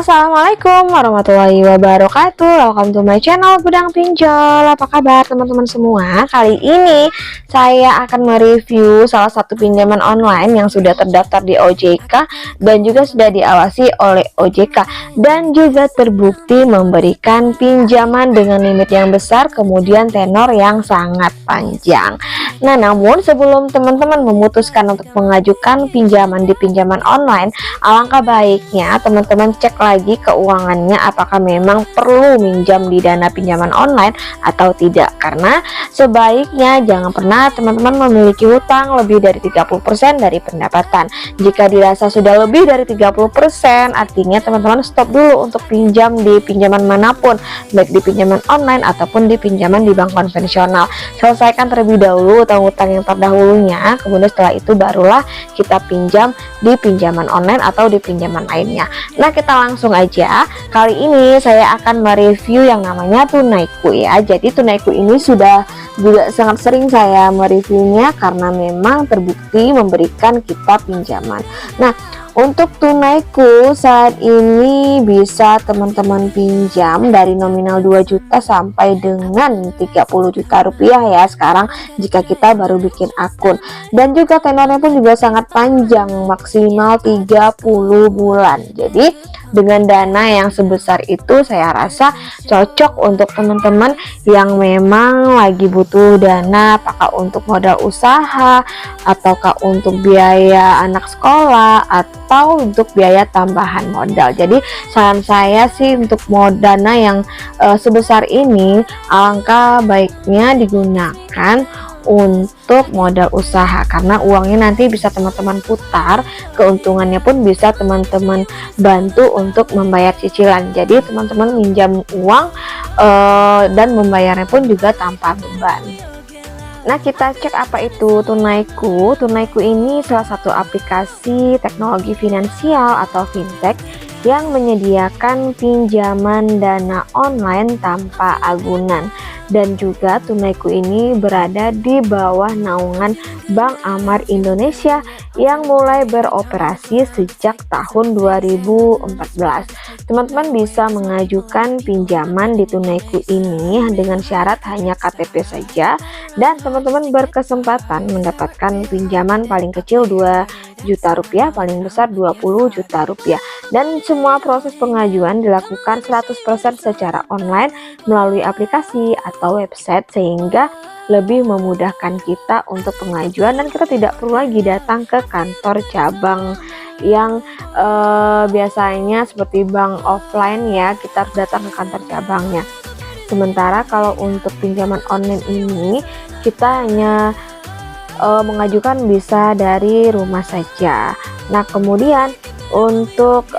Assalamualaikum warahmatullahi wabarakatuh. Welcome to my channel Gudang Pinjol. Apa kabar teman-teman semua? Kali ini saya akan mereview salah satu pinjaman online yang sudah terdaftar di OJK dan juga sudah diawasi oleh OJK dan juga terbukti memberikan pinjaman dengan limit yang besar, kemudian tenor yang sangat panjang. Nah, namun sebelum teman-teman memutuskan untuk mengajukan pinjaman di pinjaman online, alangkah baiknya teman-teman cek lagi keuangannya, apakah memang perlu minjam di dana pinjaman online atau tidak, karena sebaiknya jangan pernah teman-teman memiliki hutang lebih dari 30% dari pendapatan. Jika dirasa sudah lebih dari 30%, artinya teman-teman stop dulu untuk pinjam di pinjaman manapun, baik di pinjaman online ataupun di pinjaman di bank konvensional. Selesaikan terlebih dahulu hutang-hutang yang terdahulunya, kemudian setelah itu barulah kita pinjam di pinjaman online atau di pinjaman lainnya. Nah, kita langsung aja. Kali ini saya akan mereview yang namanya Tunaiku ya. Jadi Tunaiku ini sudah juga sangat sering saya mereviewnya karena memang terbukti memberikan kita pinjaman. Nah, untuk Tunaiku saat ini bisa teman-teman pinjam dari nominal 2 juta sampai dengan 30 juta rupiah ya sekarang jika kita baru bikin akun. Dan juga tenornya pun juga sangat panjang, maksimal 30 bulan. Jadi dengan dana yang sebesar itu saya rasa cocok untuk teman-teman yang memang lagi butuh dana, apakah untuk modal usaha ataukah untuk biaya anak sekolah atau untuk biaya tambahan modal. Jadi saran saya sih untuk dana yang sebesar ini alangkah baiknya digunakan untuk modal usaha, karena uangnya nanti bisa teman-teman putar, keuntungannya pun bisa teman-teman bantu untuk membayar cicilan. Jadi teman-teman minjam uang dan membayarnya pun juga tanpa beban. Nah, kita cek apa itu Tunaiku. Tunaiku ini salah satu aplikasi teknologi finansial atau fintech yang menyediakan pinjaman dana online tanpa agunan. Dan juga Tunaiku ini berada di bawah naungan Bank Amar Indonesia yang mulai beroperasi sejak tahun 2014. Teman-teman bisa mengajukan pinjaman di Tunaiku ini dengan syarat hanya KTP saja, dan teman-teman berkesempatan mendapatkan pinjaman paling kecil 2 juta rupiah, paling besar 20 juta rupiah. Dan semua proses pengajuan dilakukan 100% secara online melalui aplikasi atau website, sehingga lebih memudahkan kita untuk pengajuan dan kita tidak perlu lagi datang ke kantor cabang yang biasanya seperti bank offline ya, kita harus datang ke kantor cabangnya. Sementara kalau untuk pinjaman online ini kita hanya mengajukan bisa dari rumah saja. Nah, kemudian untuk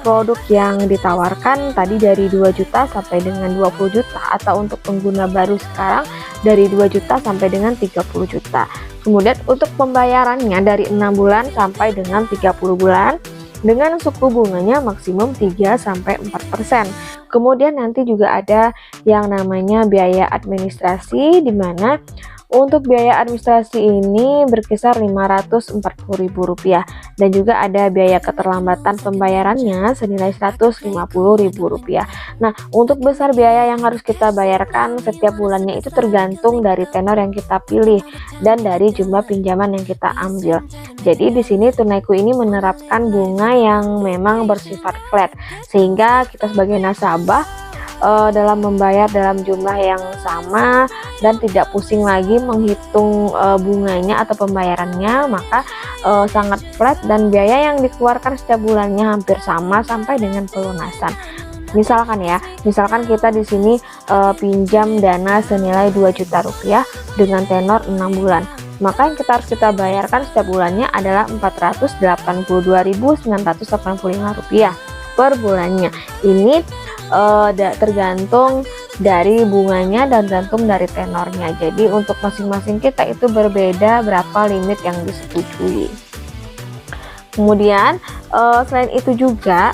produk yang ditawarkan tadi dari 2 juta sampai dengan 20 juta, atau untuk pengguna baru sekarang dari 2 juta sampai dengan 30 juta. Kemudian untuk pembayarannya dari 6 bulan sampai dengan 30 bulan dengan suku bunganya maksimum 3-4%. Kemudian nanti juga ada yang namanya biaya administrasi, di mana untuk biaya administrasi ini berkisar Rp540.000 dan juga ada biaya keterlambatan pembayarannya senilai Rp150.000. Nah, untuk besar biaya yang harus kita bayarkan setiap bulannya itu tergantung dari tenor yang kita pilih dan dari jumlah pinjaman yang kita ambil. Jadi di sini Tunaiku ini menerapkan bunga yang memang bersifat flat, sehingga kita sebagai nasabah dalam membayar dalam jumlah yang sama dan tidak pusing lagi menghitung bunganya atau pembayarannya, maka sangat flat dan biaya yang dikeluarkan setiap bulannya hampir sama sampai dengan pelunasan. Misalkan kita di sini pinjam dana senilai 2 juta rupiah dengan tenor 6 bulan. Maka yang kita bayarkan setiap bulannya adalah Rp482.985 per bulannya. Ini tergantung dari bunganya dan tergantung dari tenornya. Jadi untuk masing-masing kita itu berbeda berapa limit yang disetujui. Kemudian selain itu juga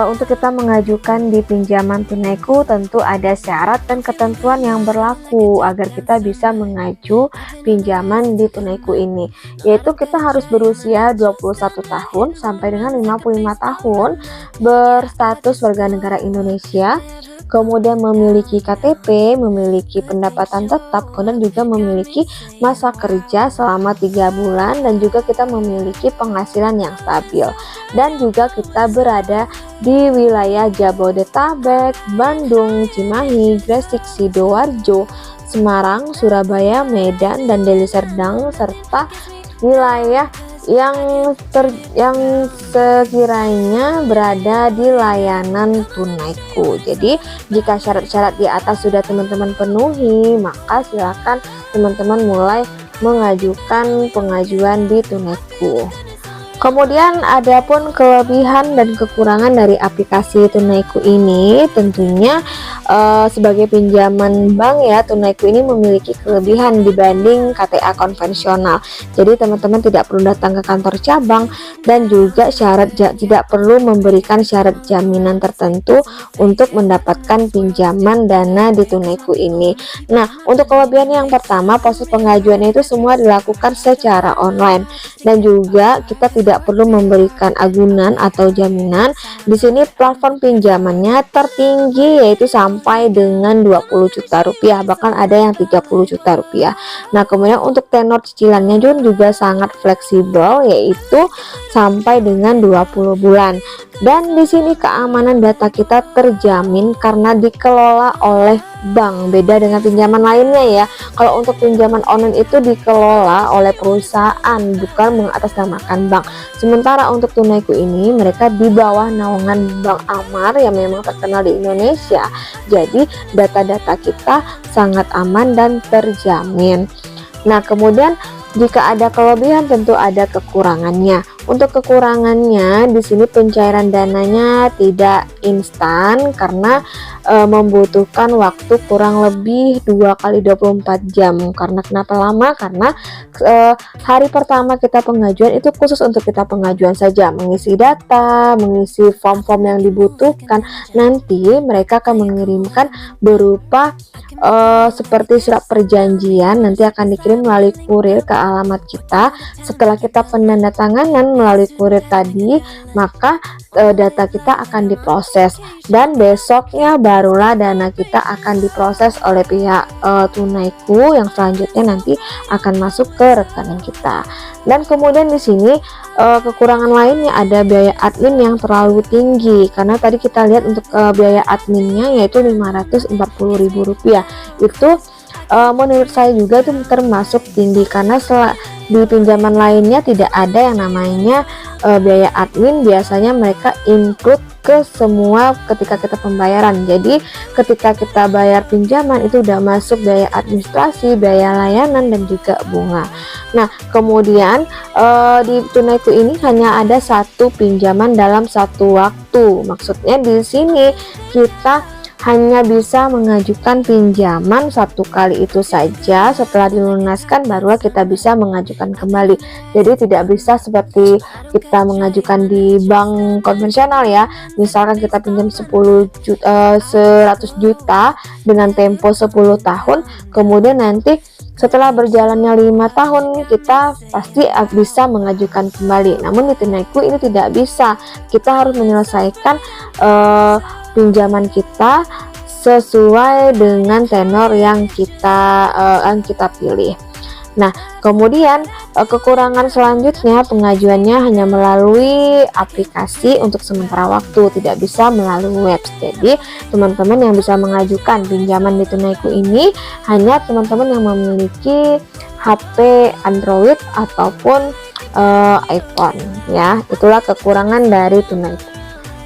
untuk kita mengajukan di pinjaman tunaiku tentu ada syarat dan ketentuan yang berlaku agar kita bisa mengaju pinjaman di tunaiku ini, yaitu kita harus berusia 21 tahun sampai dengan 55 tahun, berstatus warga negara Indonesia, kemudian memiliki KTP, memiliki pendapatan tetap, kemudian juga memiliki masa kerja selama 3 bulan, dan juga kita memiliki penghasilan yang stabil, dan juga kita berada di wilayah Jabodetabek, Bandung, Cimahi, Gresik, Sidoarjo, Semarang, Surabaya, Medan, dan Deli Serdang, serta wilayah yang sekiranya berada di layanan tunaiku. Jadi jika syarat-syarat di atas sudah teman-teman penuhi, maka silakan teman-teman mulai mengajukan pengajuan di tunaiku. Kemudian ada pun kelebihan dan kekurangan dari aplikasi tunaiku ini. Tentunya sebagai pinjaman bank ya, tunaiku ini memiliki kelebihan dibanding KTA konvensional. Jadi teman-teman tidak perlu datang ke kantor cabang, dan juga tidak perlu memberikan syarat jaminan tertentu untuk mendapatkan pinjaman dana di tunaiku ini. Nah, untuk kelebihan yang pertama, proses pengajuannya itu semua dilakukan secara online, dan juga kita tidak perlu memberikan agunan atau jaminan. Di sini plafon pinjamannya tertinggi yaitu sampai dengan 20 juta rupiah, bahkan ada yang 30 juta rupiah. Nah, kemudian untuk tenor cicilannya juga sangat fleksibel, yaitu sampai dengan 20 bulan. Dan di sini keamanan data kita terjamin karena dikelola oleh bank, beda dengan pinjaman lainnya ya. Kalau untuk pinjaman online itu dikelola oleh perusahaan, bukan mengatasnamakan bank. Sementara untuk tunaiku ini mereka di bawah naungan Bank Amar yang memang terkenal di Indonesia. Jadi data-data kita sangat aman dan terjamin. Nah, kemudian jika ada kelebihan tentu ada kekurangannya. Untuk kekurangannya di sini pencairan dananya tidak instan karena membutuhkan waktu kurang lebih 2 kali 24 jam. Karena kenapa lama? Karena hari pertama kita pengajuan itu khusus untuk kita pengajuan saja, mengisi data, mengisi form-form yang dibutuhkan. Nanti mereka akan mengirimkan berupa seperti surat perjanjian, nanti akan dikirim melalui kurir ke alamat kita. Setelah kita penandatanganan melalui kurir tadi, maka data kita akan diproses, dan besoknya barulah dana kita akan diproses oleh pihak tunaiku yang selanjutnya nanti akan masuk ke rekening kita. Dan kemudian di sini kekurangan lainnya ada biaya admin yang terlalu tinggi, karena tadi kita lihat untuk biaya adminnya yaitu Rp540.000. Itu menurut saya juga itu termasuk tinggi, karena di pinjaman lainnya tidak ada yang namanya biaya admin. Biasanya mereka include ke semua ketika kita pembayaran. Jadi ketika kita bayar pinjaman itu udah masuk biaya administrasi, biaya layanan, dan juga bunga. Nah, kemudian di tunaiku ini hanya ada satu pinjaman dalam satu waktu. Maksudnya di sini kita hanya bisa mengajukan pinjaman satu kali itu saja. Setelah dilunaskan barulah kita bisa mengajukan kembali. Jadi tidak bisa seperti kita mengajukan di bank konvensional ya. Misalkan kita pinjam 100 juta dengan tempo 10 tahun, kemudian nanti setelah berjalannya 5 tahun kita pasti bisa mengajukan kembali. Namun di tunaiku ini tidak bisa. Kita harus menyelesaikan pinjaman kita sesuai dengan tenor yang kita pilih. Nah, kemudian kekurangan selanjutnya pengajuannya hanya melalui aplikasi untuk sementara waktu, tidak bisa melalui web. Jadi teman-teman yang bisa mengajukan pinjaman di tunaiku ini hanya teman-teman yang memiliki HP Android ataupun iPhone ya. Itulah kekurangan dari tunaiku.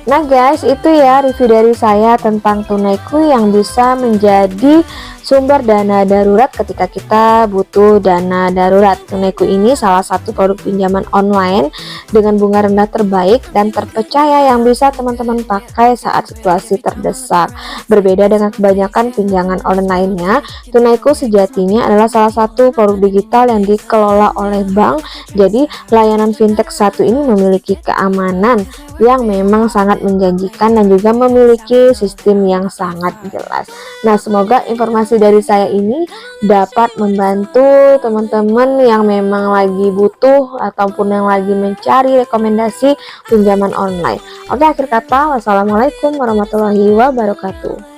Nah guys, itu ya review dari saya tentang tunaiku yang bisa menjadi sumber dana darurat ketika kita butuh dana darurat. Tunaiku ini salah satu produk pinjaman online dengan bunga rendah terbaik dan terpercaya yang bisa teman-teman pakai saat situasi terdesak. Berbeda dengan kebanyakan pinjaman online lainnya, Tunaiku sejatinya adalah salah satu produk digital yang dikelola oleh bank. Jadi layanan fintech satu ini memiliki keamanan yang memang sangat menjanjikan dan juga memiliki sistem yang sangat jelas. Nah, semoga informasi dari saya ini dapat membantu teman-teman yang memang lagi butuh ataupun yang lagi mencari rekomendasi pinjaman online. Oke, akhir kata, wassalamualaikum warahmatullahi wabarakatuh.